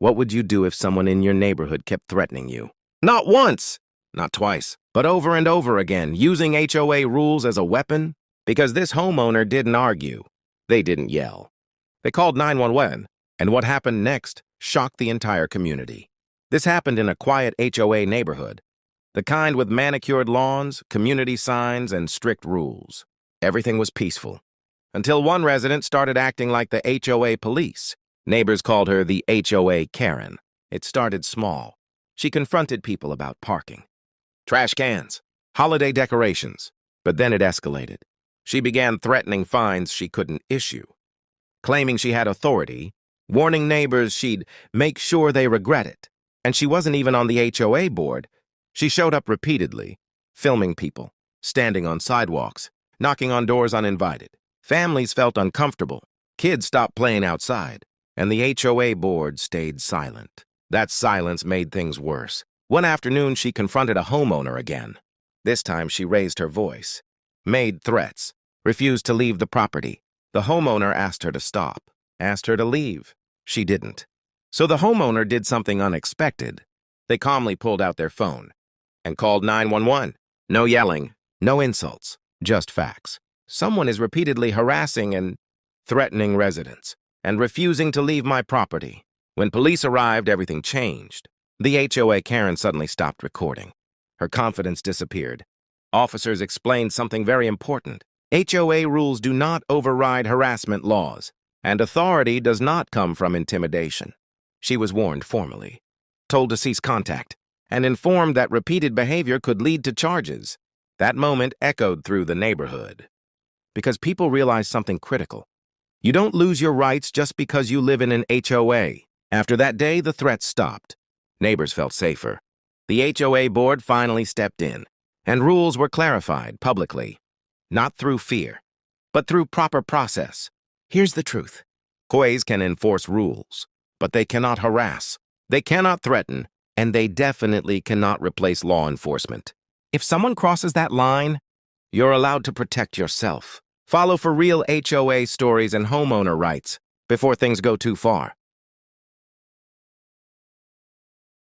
What would you do if someone in your neighborhood kept threatening you? Not once, not twice, but over and over again, using HOA rules as a weapon? Because this homeowner didn't argue. They didn't yell. They called 911, and what happened next shocked the entire community. This happened in a quiet HOA neighborhood, the kind with manicured lawns, community signs, and strict rules. Everything was peaceful, until one resident started acting like the HOA police. Neighbors called her the HOA Karen. It started small. She confronted people about parking, trash cans, holiday decorations, but then it escalated. She began threatening fines she couldn't issue, claiming she had authority, warning neighbors she'd make sure they regret it. And she wasn't even on the HOA board. She showed up repeatedly, filming people, standing on sidewalks, knocking on doors uninvited. Families felt uncomfortable. Kids stopped playing outside, and the HOA board stayed silent. That silence made things worse. One afternoon, she confronted a homeowner again. This time, she raised her voice, made threats, refused to leave the property. The homeowner asked her to stop, asked her to leave. She didn't. So the homeowner did something unexpected. They calmly pulled out their phone and called 911. No yelling, no insults, just facts. Someone is repeatedly harassing and threatening residents and refusing to leave my property. When police arrived, everything changed. The HOA Karen suddenly stopped recording. Her confidence disappeared. Officers explained something very important. HOA rules do not override harassment laws, and authority does not come from intimidation. She was warned formally, told to cease contact, and informed that repeated behavior could lead to charges. That moment echoed through the neighborhood, because people realized something critical. You don't lose your rights just because you live in an HOA. After that day, the threats stopped. Neighbors felt safer. The HOA board finally stepped in, and rules were clarified publicly, not through fear, but through proper process. Here's the truth. HOAs can enforce rules, but they cannot harass, they cannot threaten, and they definitely cannot replace law enforcement. If someone crosses that line, you're allowed to protect yourself. Follow for real HOA stories and homeowner rights before things go too far.